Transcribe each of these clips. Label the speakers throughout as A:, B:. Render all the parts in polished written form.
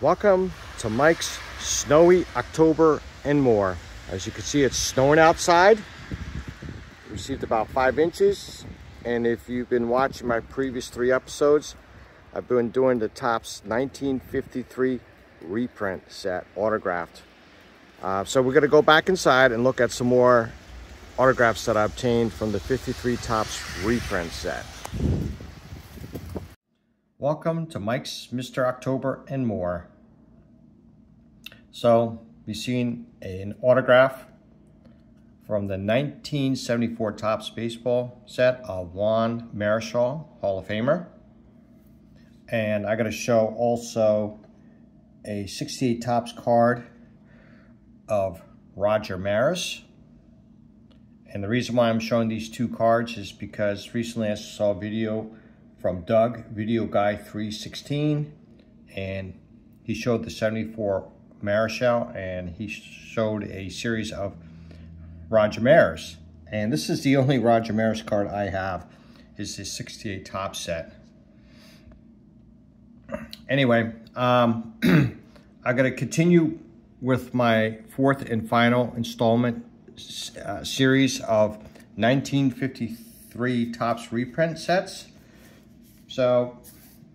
A: Welcome to Mike's Snowy October and More. As you can see, it's snowing outside. Received about 5 inches. And if you've been watching my previous 3 episodes, I've been doing the Topps 1953 reprint set, autographed. So we're gonna go back inside and look at some more autographs that I obtained from the 53 Topps reprint set. Welcome to Mike's Mr. October and More. So we've seen an autograph from the 1974 Topps baseball set of Juan Marichal, Hall of Famer. And I'm going to show also a 68 Topps card of Roger Maris. And the reason why I'm showing these 2 cards is because recently I saw a video from Doug of Videoguy316, and he showed the 74 Marichal, and he showed a series of Roger Maris. And this is the only Roger Maris card I have, is this 68 Topps set. Anyway, I'm going to continue with my 4th and final installment series of 1953 Topps reprint sets. So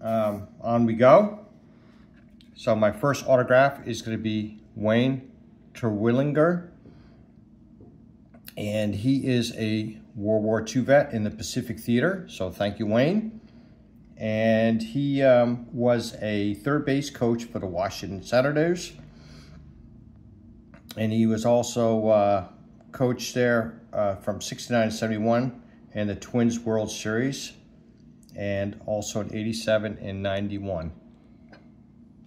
A: on we go. So my first autograph is going to be Wayne Terwilliger, and he is a World War II vet in the Pacific Theater. So thank you, Wayne. And he was a third base coach for the Washington Senators, and he was also coached there from '69 to '71 in the Twins World Series, and also in '87 and '91.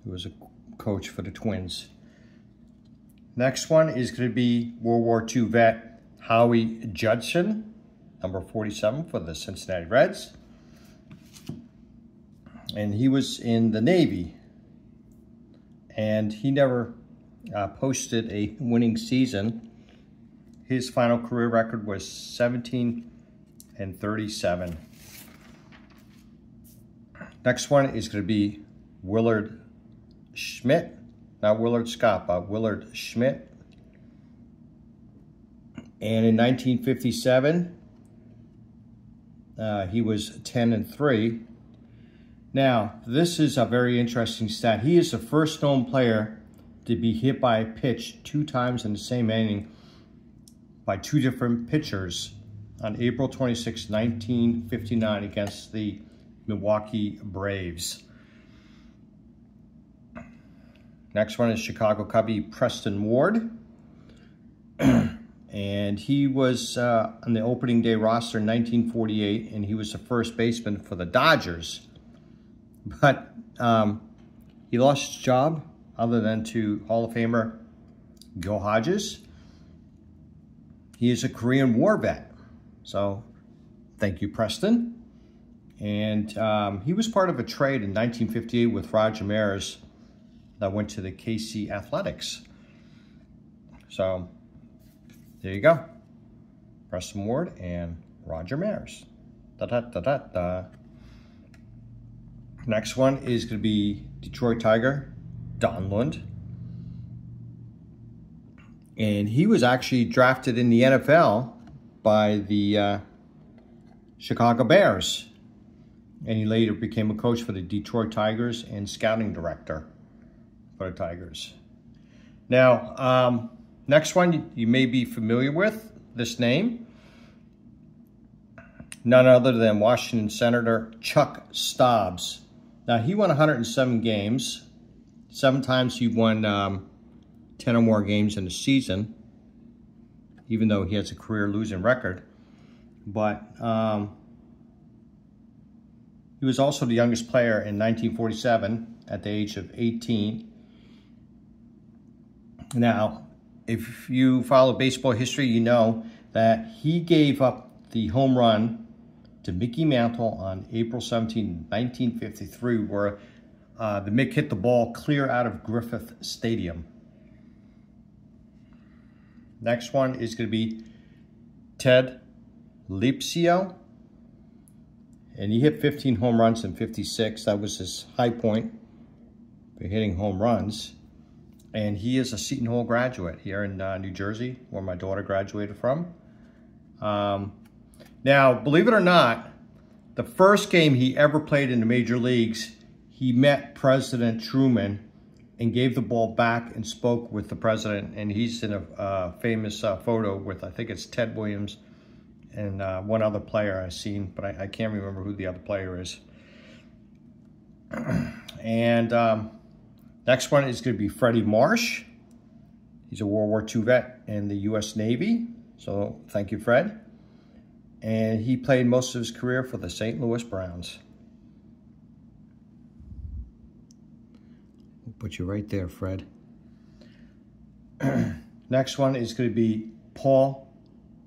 A: He was a coach for the Twins. Next one is going to be World War II vet Howie Judson, number 47 for the Cincinnati Reds. And he was in the Navy, and he never posted a winning season. His final career record was 17-37. Next one is going to be Willard Schmidt, not Willard Scott, but Willard Schmidt. And in 1957, he was 10-3. Now, this is a very interesting stat. He is the first known player to be hit by a pitch 2 times in the same inning by 2 different pitchers on April 26, 1959 against the Milwaukee Braves. Next one is Chicago Cubby Preston Ward. And he was on the opening day roster in 1948, and he was the first baseman for the Dodgers. But he lost his job other than to Hall of Famer Gil Hodges. He is a Korean War vet. So thank you, Preston. And he was part of a trade in 1958 with Roger Maris that went to the KC Athletics. So there you go. Preston Ward and Roger Maris. Da-da-da-da-da. Next one is going to be Detroit Tiger, Don Lund. And he was actually drafted in the NFL by the Chicago Bears. And he later became a coach for the Detroit Tigers and scouting director for the Tigers. Now, next one you may be familiar with, this name. None other than Washington Senator Chuck Stobbs. Now, he won 107 games. 7 times he won 10 or more games in a season, even though he has a career losing record. But he was also the youngest player in 1947 at the age of 18. Now, if you follow baseball history, you know that he gave up the home run to Mickey Mantle on April 17, 1953, where the Mick hit the ball clear out of Griffith Stadium. Next one is going to be Ted Lipsio. And he hit 15 home runs in 56. That was his high point. for hitting home runs. And he is a Seton Hall graduate here in New Jersey, where my daughter graduated from. Now, believe it or not, the first game he ever played in the major leagues, he met President Truman and gave the ball back and spoke with the president. And he's in a famous photo with, I think it's Ted Williams and one other player I've seen, but I can't remember who the other player is. And next one is going to be Freddie Marsh. He's a World War II vet in the U.S. Navy. So thank you, Fred. And he played most of his career for the St. Louis Browns. We'll put you right there, Fred. Next one is going to be Paul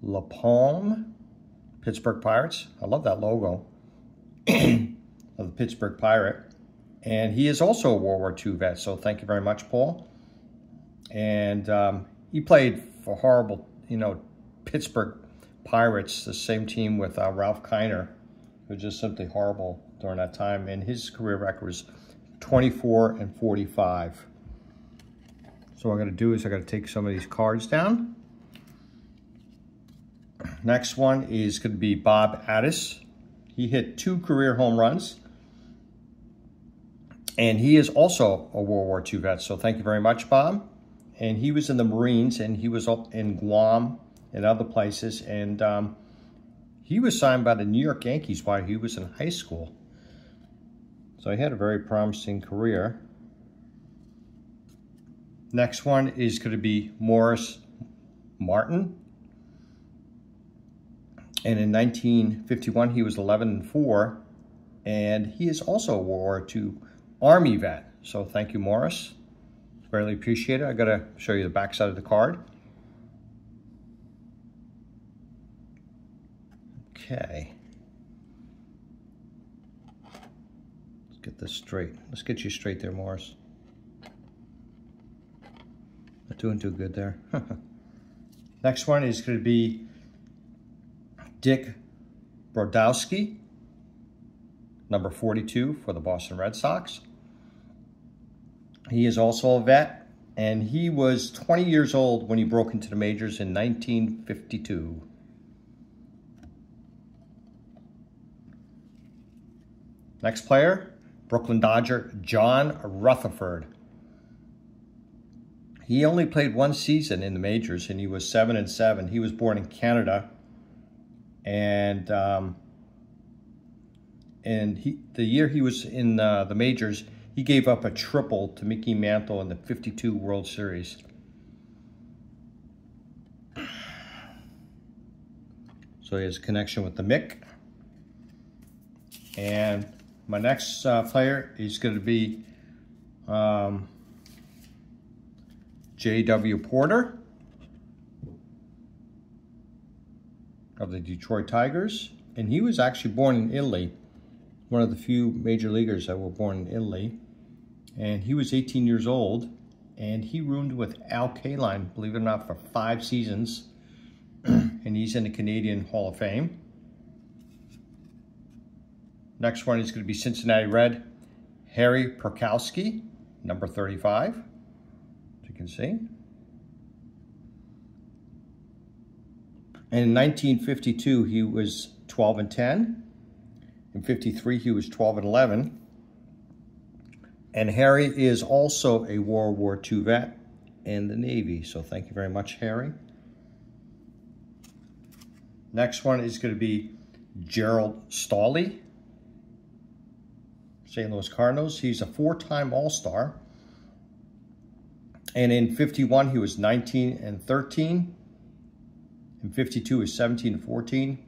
A: LaPalme, Pittsburgh Pirates. I love that logo of the Pittsburgh Pirate. And he is also a World War II vet, so thank you very much, Paul. And he played for horrible, Pittsburgh Pirates, the same team with Ralph Kiner, who was just simply horrible during that time. And his career record was 24-45. So what I'm going to do is I'm going to take some of these cards down. Next one is going to be Bob Addis. He hit 2 career home runs. And he is also a World War II vet, so thank you very much, Bob. And he was in the Marines, and he was up in Guam and other places. And he was signed by the New York Yankees while he was in high school. So he had a very promising career. Next one is going to be Morris Martin. And in 1951, he was 11-4. And he is also a World War II Army vet. So thank you, Morris. Greatly appreciate it. I got to show you the back side of the card. Okay. Let's get this straight. Let's get you straight there, Morris. Not doing too good there. Next one is going to be Dick Brodowski, number 42 for the Boston Red Sox. He is also a vet, and he was 20 years old when he broke into the majors in 1952. Next player, Brooklyn Dodger John Rutherford. He only played 1 season in the majors, and he was 7-7. He was born in Canada, and the year he was in the majors, he gave up a triple to Mickey Mantle in the '52 World Series. So he has a connection with the Mick. And my next player is going to be J.W. Porter of the Detroit Tigers. And he was actually born in Italy. One of the few major leaguers that were born in Italy. And he was 18 years old, and he roomed with Al Kaline, believe it or not, for 5 seasons. And he's in the Canadian Hall of Fame. Next one is going to be Cincinnati Red Harry Perkowski, number 35, as you can see. And in 1952, he was 12-10. In 53, he was 12-11. And Harry is also a World War II vet in the Navy. So thank you very much, Harry. Next one is going to be Gerald Stawley, St. Louis Cardinals. He's a 4-time All-Star. And in 51, he was 19-13. In 52, he was 17-14.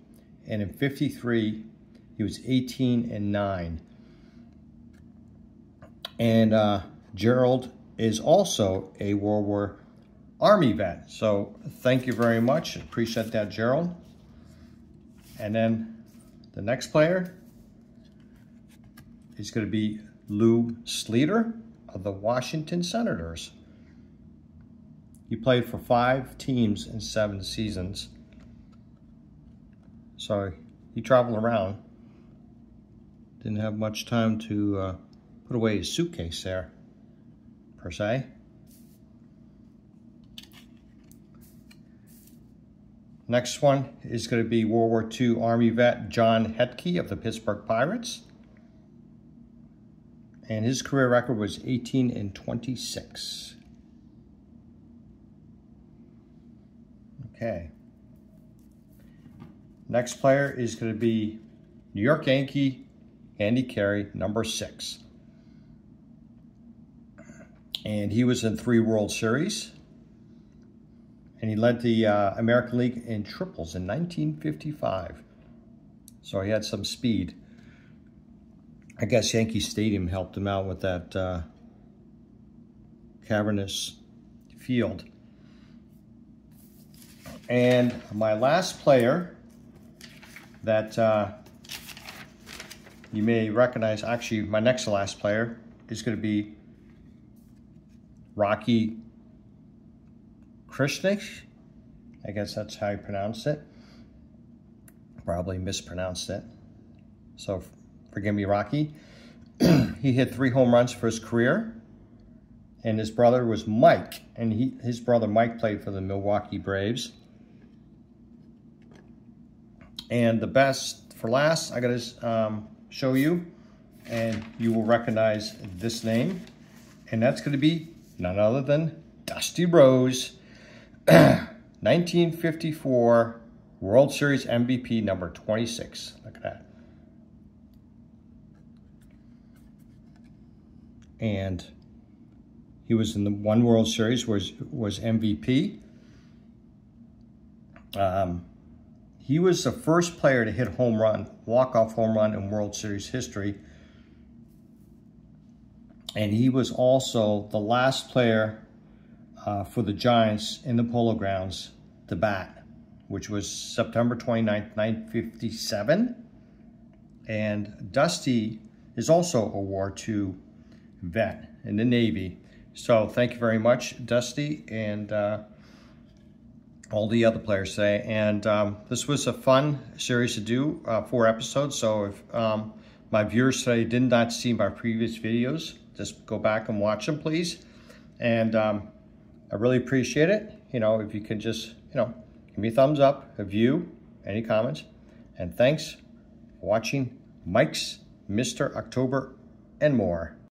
A: And in 53, he was 18-9. And Gerald is also a World War Army vet. So thank you very much. Appreciate that, Gerald. And then the next player is going to be Lou Sleeter of the Washington Senators. He played for 5 teams in 7 seasons. So he traveled around. Didn't have much time to put away his suitcase there. per se. Next one is going to be World War II Army vet John Hetke of the Pittsburgh Pirates. And his career record was 18-26. Okay. Next player is going to be New York Yankee Andy Carey, number 6. And he was in 3 World Series. And he led the American League in triples in 1955. So he had some speed. I guess Yankee Stadium helped him out with that cavernous field. And my last player that you may recognize, actually my next to last player is going to be Rocky Krishnich. I guess that's how you pronounce it. Probably mispronounced it. So forgive me, Rocky. He hit 3 home runs for his career. And his brother was Mike. And his brother Mike played for the Milwaukee Braves. And the best for last, I got to show you. And you will recognize this name. And that's going to be none other than Dusty Rose. 1954 World Series MVP number 26. Look at that. And he was in the 1 World Series, was MVP. He was the first player to hit home run, walk-off home run in World Series history. And he was also the last player for the Giants in the Polo Grounds to bat, which was September 29th, 1957. And Dusty is also a War II vet in the Navy. So thank you very much, Dusty, and all the other players today. And this was a fun series to do, 4 episodes. So if my viewers today did not see my previous videos, just go back and watch them, please. And I really appreciate it. You know, if you could just, give me a thumbs up, a view, any comments. And thanks for watching Mike's Mr. October and more.